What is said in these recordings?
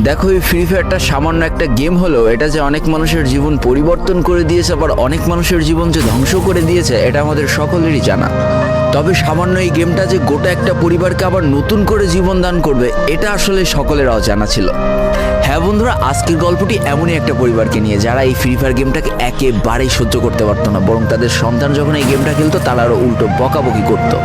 দেখো, এই ফ্রি ফায়ারটা সামান্য একটা গেম হলেও এটা যে অনেক মানুষের জীবন পরিবর্তন করে দিয়েছে, আবার অনেক মানুষের জীবন যে ধ্বংস করে দিয়েছে, এটা আমাদের সকলেরই জানা। তবে সামান্য এই গেমটা যে গোটা একটা পরিবারকে আবার নতুন করে জীবন দান করবে, এটা আসলে সকলের অজানা ছিল। হ্যাঁ বন্ধুরা, আজকের গল্পটি এমনই একটা পরিবারকে নিয়ে যারা এই ফ্রি ফায়ার গেমটাকে একেবারেই সহ্য করতে পারতো না, বরং তাদের সন্তান যখন এই গেমটা খেলতো তারা আরও উল্টো বকাবকি করতো।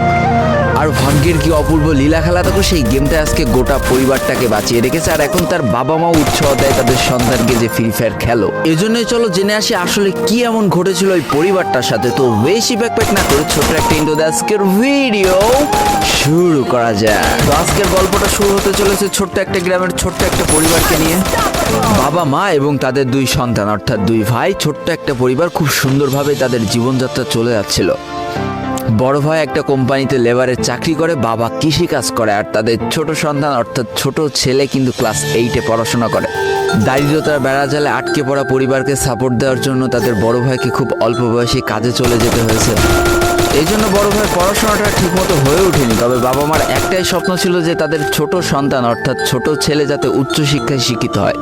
আর ভাগ্যের কি অপূর্ব লীলা খেলা দেখো, সেই গেমটা আজকে গোটা পরিবারটাকে বাঁচিয়ে রেখেছে। আর এখন তার বাবা মাও উৎসাহ দেয় তাদের সন্তানকে যে ফ্রি ফায়ার খেলো। এজন্যই চলো জেনে আসি আসলে কি এমন ঘটেছিল ওই পরিবারটার সাথে। তো বেশি ব্যাকপ্যাক না করে ছোট্ট একটা ইন্ট্রো দিয়ে আজকের ভিডিও শুরু করা যায়। তো আজকের গল্পটা শুরু হতে চলেছে ছোট্ট একটা গ্রামের ছোট্ট একটা পরিবারকে নিয়ে। বাবা মা এবং তাদের দুই সন্তান অর্থাৎ দুই ভাই, ছোট্ট একটা পরিবার, খুব সুন্দরভাবে তাদের জীবনযাত্রা চলে যাচ্ছিল। বড় ভাই একটা কোম্পানিতে লেবারের চাকরি করে, বাবা কৃষিকাজ করে, আর তাদের ছোট সন্তান অর্থাৎ ছোট ছেলে কিন্তু ক্লাস 8-এ পড়াশোনা করে। দারিদ্রতার বেড়াজালে আটকে পড়া পরিবারকে সাপোর্ট দেওয়ার জন্য তাদের বড় ভাইকে খুব অল্প বয়সে কাজে চলে যেতে হয়েছে। এই জন্য বড় ভাই পড়াশোনাটা ঠিকমতো হয়ে ওঠেনি। তবে বাবা মার একটাই স্বপ্ন ছিল যে তাদের ছোট সন্তান অর্থাৎ ছোট ছেলে যাতে উচ্চশিক্ষায় শিক্ষিত হয়।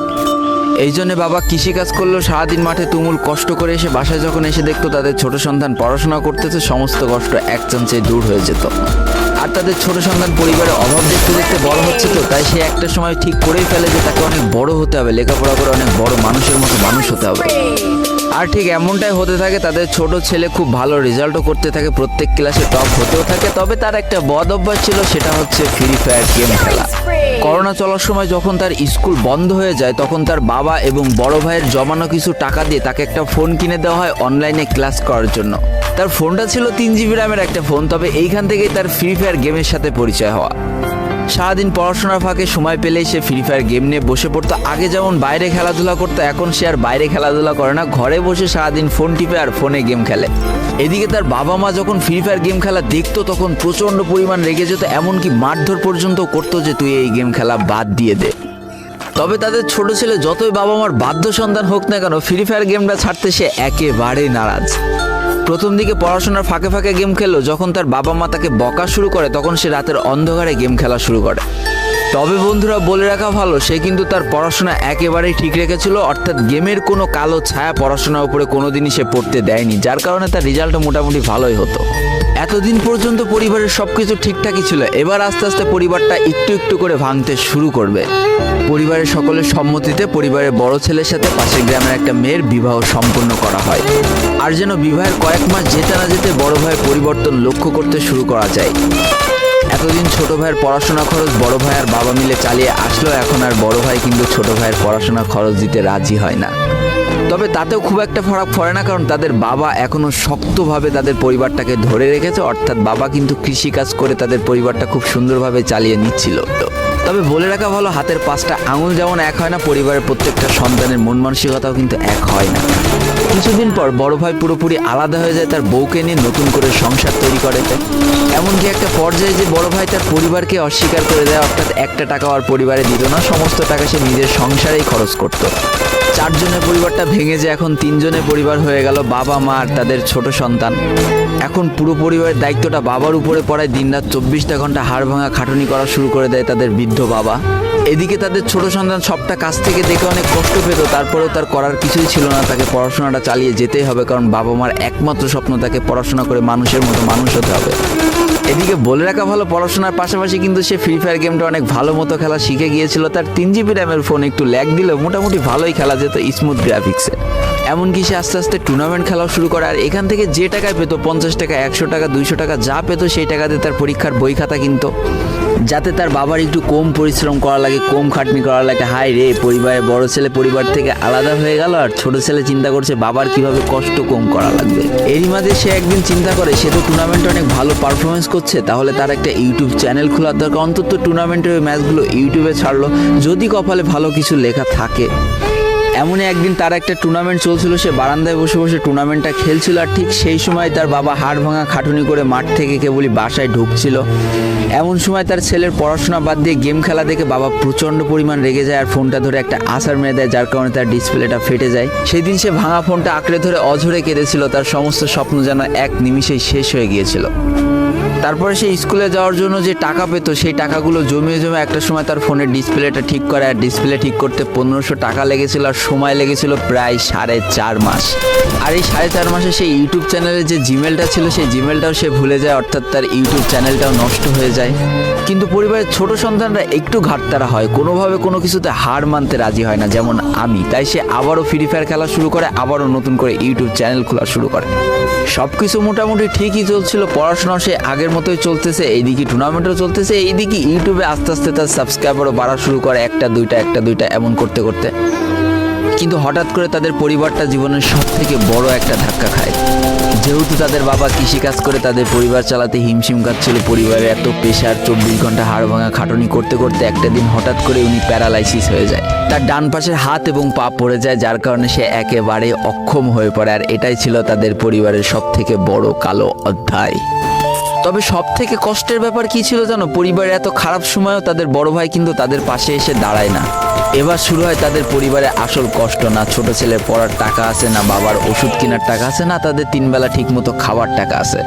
এই জন্য বাবা কৃষিকাজ করলেও সারাদিন মাঠে তুমুল কষ্ট করে এসে বাসায় যখন এসে দেখতো তাদের ছোট সন্তান পড়াশোনা করতেছে, সমস্ত কষ্ট এক চান্সে দূর হয়ে যেত। আর তাদের ছোট সন্তান পরিবারের অভাব দেখতে দেখতে বড় হচ্ছে, তো তাই সে একটা সময় ঠিক করেই ফেলে যে তাকে অনেক বড় হতে হবে, লেখাপড়া করে অনেক বড় মানুষের মতো মানুষ হতে হবে। আর ঠিক এমনটাই হতে থাকে। তাদের ছোট ছেলে খুব ভালো রেজাল্টও করতে থাকে, প্রত্যেক ক্লাসে টপ হতেও থাকে। তবে তার একটা বদ অভ্যাস ছিল, সেটা হচ্ছে ফ্রি ফায়ার গেম খেলা। করোনা চলার সময় যখন তার স্কুল বন্ধ হয়ে যায়, তখন তার বাবা এবং বড় ভাইয়ের জমানো কিছু টাকা দিয়ে তাকে একটা ফোন কিনে দেওয়া হয় অনলাইনে ক্লাস করার জন্য। তার ফোনটা ছিল 3 GB র্যামের একটা ফোন। তবে এইখান থেকেই তার ফ্রি ফায়ার গেমের সাথে পরিচয় হওয়া। সারাদিন পড়াশোনার ফাঁকে সময় পেলেই সে ফ্রি ফায়ার গেম নিয়ে বসে পড়তো। আগে যেমন বাইরে খেলাধুলা করতো, এখন সে আর বাইরে খেলাধুলা করে না, ঘরে বসে সারাদিন ফোন টিপে আর ফোনে গেম খেলে। এদিকে তার বাবা মা যখন ফ্রি ফায়ার গেম খেলা দেখতো তখন প্রচণ্ড পরিমাণ রেগে যেত, এমনকি মারধর পর্যন্ত করতো যে তুই এই গেম খেলা বাদ দিয়ে দে। তবে তাদের ছোট ছেলে যতই বাবা মার বাধ্য সন্তান হোক না কেন, ফ্রি ফায়ার গেমটা ছাড়তে সে একেবারেই নারাজ। প্রথম দিকে পড়াশোনার ফাঁকে ফাঁকে গেম খেললো, যখন তার বাবা মা তাকে বকা শুরু করে তখন সে রাতের অন্ধকারে গেম খেলা শুরু করে। তবে বন্ধুরা বলে রাখা ভালো, সে কিন্তু তার পড়াশোনা একেবারেই ঠিক রেখেছিল, অর্থাৎ গেমের কোনো কালো ছায়া পড়াশোনার উপরে কোনোদিনই সে পড়তে দেয়নি, যার কারণে তার রেজাল্টও মোটামুটি ভালোই হতো। এতদিন পর্যন্ত পরিবারের সবকিছু ঠিকঠাকই ছিল। এবার আস্তে আস্তে পরিবারটা একটু একটু করে ভাঙতে শুরু করবে। পরিবারের সকলের সম্মতিতে পরিবারের বড় ছেলের সাথে পাশের গ্রামের একটা মেয়ের বিবাহ সম্পন্ন করা হয়। আর যেন বিবাহের কয়েক মাস যেতে না যেতে বড় ভাইয়ের পরিবর্তন লক্ষ্য করতে শুরু করা যায়। এতদিন ছোট ভাইয়ের পড়াশোনা খরচ বড় ভাই আর বাবা মিলে চালিয়ে আসলো, এখন আর বড় ভাই কিন্তু ছোট ভাইয়ের পড়াশোনা খরচ দিতে রাজি হয় না। তবে তাতেও খুব একটা ফারাক পড়ে না, কারণ তাদের বাবা এখনো শক্তভাবে তাদের পরিবারটাকে ধরে রেখেছে, অর্থাৎ বাবা কিন্তু কৃষিকাজ করে তাদের পরিবারটা খুব সুন্দরভাবে চালিয়ে নিচ্ছিল। তবে বলে রাখা ভালো, হাতের 5টা আঙুল যেমন এক হয় না, পরিবারের প্রত্যেকটা সন্তানের মন মানসিকতাও কিন্তু এক হয় না। কিছুদিন পর বড় ভাই পুরোপুরি আলাদা হয়ে যায়, তার বউকে নিয়ে নতুন করে সংসার তৈরি করে। এমনকি একটা পর্যায়ে যে বড় ভাই তার পরিবারকে অস্বীকার করে দেয়, অর্থাৎ একটা টাকাও আর পরিবারে দিত না, সমস্ত টাকা সে নিজের সংসারেই খরচ করত। 4 জনের পরিবারটা ভেঙে যায় এখন 3 জনের পরিবার হয়ে গেল, বাবা মা আর তাদের ছোট সন্তান। এখন পুরো পরিবারের দায়িত্বটা বাবার উপরে পড়ায়। দিনরাত 24টা ঘন্টা হাড় ভাঙা খাটুনি করা শুরু করে দেয় তাদের বৃদ্ধ বাবা। এদিকে তাদের ছোট সন্তান সবটা কাছ থেকে দেখে অনেক কষ্ট পেত, তারপরেও তার করার কিছুই ছিল না, তাকে পড়াশোনাটা চালিয়ে যেতেই হবে, কারণ বাবা মার একমাত্র স্বপ্ন তাকে পড়াশোনা করে মানুষের মতো মানুষ হতে হবে। এদিকে বলে রাখা ভালো, পড়াশোনার পাশাপাশি কিন্তু সে ফ্রি ফায়ার গেমটা অনেক ভালো মতো খেলা শিখে গিয়েছিল। তার 3 GB র্যামের ফোন একটু ল্যাগ দিলেও মোটামুটি ভালোই খেলা যেত স্মুথ গ্রাফিক্সে। এমনকি সে আস্তে আস্তে টুর্নামেন্ট খেলাও শুরু করে। আর এখান থেকে যে টাকায় পেতো, 50 টাকা 100 টাকা 200 টাকা যা পেতো, সেই টাকাতে তার পরীক্ষার বই খাতা কিনতো, যাতে তার বাবার একটু কম পরিশ্রম করা লাগে, কম খাটনি করা লাগে। হাই রে, পরিবারের বড় ছেলে পরিবার থেকে আলাদা হয়ে গেল, আর ছোট ছেলে চিন্তা করছে বাবার কিভাবে কষ্ট কম করা লাগবে। এরই মাঝে সে একদিন চিন্তা করে, সে তো টুর্নামেন্টে অনেক ভালো পারফরমেন্স করছে, তাহলে তার একটা ইউটিউব চ্যানেল খোলার দরকার। অন্তত টুর্নামেন্টের ওই ম্যাচগুলো ইউটিউবে ছাড়লো, যদি কপালে ভালো কিছু লেখা থাকে। এমনই একদিন তার একটা টুর্নামেন্ট চলছিল, সে বারান্দায় বসে বসে টুর্নামেন্টটা খেলছিল। আর ঠিক সেই সময় তার বাবা হাড় ভাঙা খাটুনি করে মাঠ থেকে কেবলই বাসায় ঢুকছিল। এমন সময় তার ছেলের পড়াশোনা বাদ দিয়ে গেম খেলা দেখে বাবা প্রচণ্ড পরিমাণ রেগে যায়, আর ফোনটা ধরে একটা আছাড় মেরে দেয়, যার কারণে তার ডিসপ্লেটা ফেটে যায়। সেই দিন সে ভাঙা ফোনটা আঁকড়ে ধরে অঝরে কেঁদেছিল, তার সমস্ত স্বপ্ন যেন এক নিমিষেই শেষ হয়ে গিয়েছিল। তারপরে সে স্কুলে যাওয়ার জন্য যে টাকা পেত সেই টাকাগুলো জমিয়ে জমে একটা সময় তার ফোনের ডিসপ্লেটা ঠিক করে, আর ডিসপ্লে ঠিক করতে 1500 টাকা লেগেছিল, আর সময় লেগেছিল প্রায় 4.5 মাস। আর এই 4.5 মাসে সেই ইউটিউব চ্যানেলের যে জিমেলটা ছিল সেই জিমেলটাও সে ভুলে যায়, অর্থাৎ তার ইউটিউব চ্যানেলটাও নষ্ট হয়ে যায়। কিন্তু পরিবারের ছোট সন্তানরা একটু ঘাটতারা হয়, কোনোভাবে কোনো কিছুতে হার মানতে রাজি হয় না, যেমন আমি। তাই সে আবারও ফ্রি ফায়ার খেলা শুরু করে, আবারও নতুন করে ইউটিউব চ্যানেল খোলা শুরু করে। সব কিছু মোটামুটি ঠিকই চলছিল, পড়াশোনা সে আগের মতোই চলতেছে, এইদিকে টুর্নামেন্টও চলতেছে, এইদিকে ইউটিউবে আস্তে আস্তে তার সাবস্ক্রাইবারও বাড়া শুরু করে, একটা দুইটা এমন করতে করতে। কিন্তু হঠাৎ করে তাদের পরিবারটা জীবনের সব থেকে বড় একটা ধাক্কা খায়। যেহেতু তাদের বাবা কৃষিকাজ করে তাদের পরিবার চালাতে হিমশিম খাচ্ছিল, পরিবারের এত প্রেশার, 24 ঘন্টা হাড় ভাঙা খাটুনি করতে করতে একটা দিন হঠাৎ করে উনি প্যারালাইসিস হয়ে যায়। তার ডান পাশের হাত এবং পা পড়ে যায়, যার কারণে সে একেবারে অক্ষম হয়ে পড়ে। আর এটাই ছিল তাদের পরিবারের সব থেকে বড় কালো অধ্যায়। তবে সব থেকে কষ্টের ব্যাপার কি ছিল জানো? পরিবারের এত খারাপ সময়ও তাদের বড় ভাই কিন্তু তাদের পাশে এসে দাঁড়ায় না। এবার শুরু হয় তাদের পরিবারের আসল কষ্ট। না ছোট ছেলের পড়ার টাকা আছে, না বাবার ওষুধ কেনার টাকা আছে, না তাদের 3 বেলা ঠিক মতো খাবার টাকা আছে।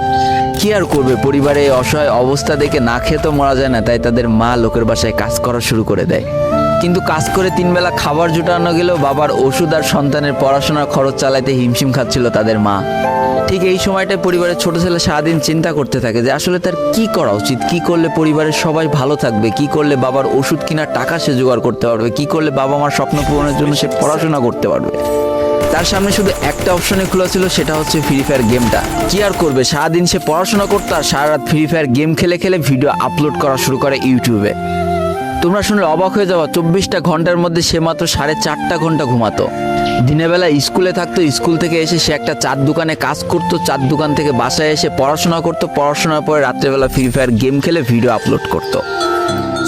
কি আর করবে, পরিবারে অসহায় অবস্থা দেখে না খেয়ে তো মরা যায় না, তাই তাদের মা লোকের বাসায় কাজ করা শুরু করে দেয়। কিন্তু কাজ করে 3 বেলা খাবার জোটানো গেলেও বাবার ওষুধ আর সন্তানের পড়াশোনার খরচ চালাইতে হিমশিম খাচ্ছিল তাদের মা। ঠিক এই সময়টায় পরিবারের ছোট ছেলে সারাদিন চিন্তা করতে থাকে যে আসলে তার কি করা উচিত, কি করলে পরিবারের সবাই ভালো থাকবে, কি করলে বাবার ওষুধ কেনার টাকা সে জোগাড় করতে পারবে, কি করলে বাবা মার স্বপ্ন পূরণের জন্য সে পড়াশোনা করতে পারবে। তার সামনে শুধু একটা অপশনে খোলা ছিল, সেটা হচ্ছে ফ্রি ফায়ার গেমটা। কি আর করবে, সারাদিন সে পড়াশোনা করতো আর সারা রাত ফ্রি ফায়ার গেম খেলে খেলে ভিডিও আপলোড করা শুরু করে ইউটিউবে। তোমরা শুনলে অবাক হয়ে যাওয়া, 24টা ঘন্টার মধ্যে সে মাত্র 4.5 ঘন্টা ঘুমাতো। দিনের বেলা স্কুলে থাকতো, স্কুল থেকে এসে সে একটা চার দোকানে কাজ করতো, চার দোকান থেকে বাসায় এসে পড়াশোনা করতো, পড়াশোনার পরে রাত্রেবেলা ফ্রি ফায়ার গেম খেলে ভিডিও আপলোড করতো।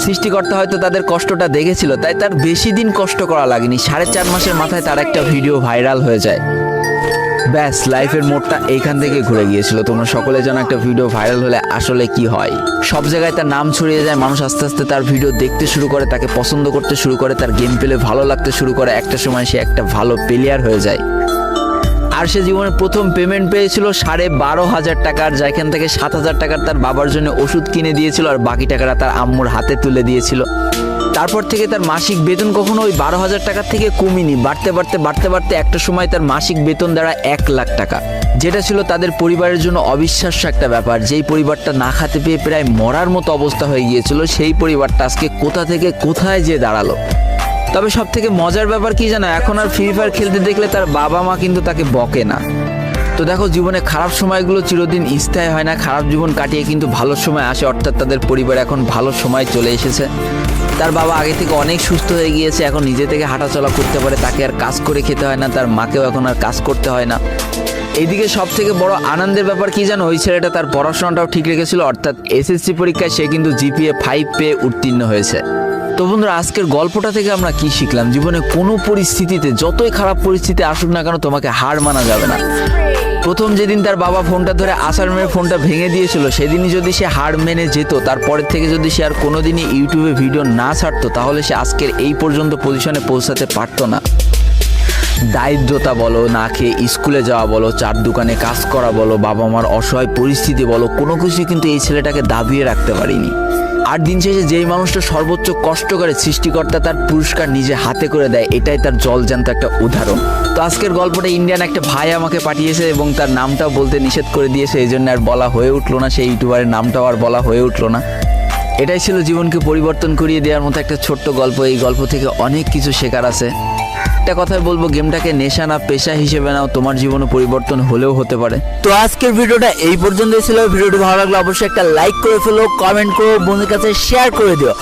সৃষ্টিকর্তা হয়তো তাদের কষ্টটা দেখেছিল, তাই তার বেশি দিন কষ্ট করা লাগেনি। 4.5 মাসের মাথায় তার একটা ভিডিও ভাইরাল হয়ে যায়। ব্যাস, লাইফের মোড়টা এইখান থেকে ঘুরে গিয়েছিল। তোমরা সকলে জানো একটা ভিডিও ভাইরাল হলে আসলে কি হয়। সব জায়গায় তার নাম ছড়িয়ে যায়, মানুষ আস্তে আস্তে তার ভিডিও দেখতে শুরু করে, তাকে পছন্দ করতে শুরু করে, তার গেম প্লে ভালো লাগতে শুরু করে। একটা সময় সে একটা ভালো প্লেয়ার হয়ে যায়। আর সে জীবনে প্রথম পেমেন্ট পেয়েছিল 12,500 টাকার, যেখান থেকে 7,000 টাকার তার বাবার জন্য ওষুধ কিনে দিয়েছিল, আর বাকি টাকাটা তার আম্মুর হাতে তুলে দিয়েছিল। তারপর থেকে তার মাসিক বেতন কখনো ওই 12,000 টাকার থেকে কমেনি, বাড়তে বাড়তে একটা সময় তার মাসিক বেতন দাঁড়ায় 1 লাখ টাকা, যেটা ছিল তাদের পরিবারের জন্য অবিশ্বাস্য একটা ব্যাপার। যেই পরিবারটা না খেতে পেয়ে প্রায় মরার মতো অবস্থা হয়ে গিয়েছিল, সেই পরিবারটা আজকে কোথা থেকে কোথায় যেয়ে দাঁড়ালো। তবে সব থেকে মজার ব্যাপার কি জানো, এখন আর ফ্রি ফায়ার খেলতে দেখলে তার বাবা মা কিন্তু তাকে বকে না। তো দেখো, জীবনে খারাপ সময়গুলো চিরদিন স্থায়ী হয় না, খারাপ জীবন কাটিয়ে কিন্তু ভালো সময় আসে, অর্থাৎ তাদের পরিবার এখন ভালো সময় চলে এসেছে। তার বাবা আগে থেকে অনেক সুস্থ হয়ে গিয়েছে, এখন নিজে থেকে হাঁটাচলা করতে পারে, তাকে আর কাজ করে খেতে হয় না, তার মাকেও এখন আর কাজ করতে হয় না। এইদিকে সব থেকে বড় আনন্দের ব্যাপার কি জানো, ওই ছেলেটা তার পড়াশোনাটাও ঠিক রেখেছিল, অর্থাৎ এসএসসি পরীক্ষায় সে কিন্তু জিপিএ 5 পেয়ে উত্তীর্ণ হয়েছে। তো বন্ধুরা, আজকের গল্পটা থেকে আমরা কি শিখলাম? জীবনে কোনো পরিস্থিতিতে, যতই খারাপ পরিস্থিতি আসুক না কেন, তোমাকে হার মানা যাবে না। প্রথম যেদিন তার বাবা ফোনটা ধরে আছাড় মেরে ফোনটা ভেঙে দিয়েছিল, সেদিনই যদি সে হার মেনে যেত, তারপরের থেকে যদি সে আর কোনোদিনই ইউটিউবে ভিডিও না ছাড়তো, তাহলে সে আজকের এই পর্যন্ত পজিশনে পৌঁছাতে পারতো না। দারিদ্রতা বলো, না খেয়ে স্কুলে যাওয়া বলো, চার দোকানে কাজ করা বলো, বাবা মার অসহায় পরিস্থিতি বলো, কোনো কিছুই কিন্তু এই ছেলেটাকে দাবিয়ে রাখতে পারিনি। আর দিন শেষে যেই মানুষটা সর্বোচ্চ কষ্ট করে, সৃষ্টিকর্তা তার পুরস্কার নিজে হাতে করে দেয়, এটাই তার জলজ্যান্ত একটা উদাহরণ। তো আজকের গল্পটা ইন্ডিয়ান একটা ভাই আমাকে পাঠিয়েছে এবং তার নামটাও বলতে নিষেধ করে দিয়েছে, এই জন্য আর বলা হয়ে উঠলো না, সেই ইউটিউবারের নামটাও আর বলা হয়ে উঠলো না। এটাই ছিল জীবনকে পরিবর্তন করিয়ে দেওয়ার মতো একটা ছোট্ট গল্প। এই গল্প থেকে অনেক কিছু শেখার আছে। একটা কথাই বলবো, গেমটাকে নেশা না পেশা হিসেবে নাও, তোমার জীবনে পরিবর্তন হলেও হতে পারে। তো আজকের ভিডিওটা এই পর্যন্তই ছিল। ভিডিওটি ভালো লাগলে অবশ্যই একটা লাইক করে ফেলো, কমেন্ট করো, বন্ধুদের কাছে শেয়ার করে দিও।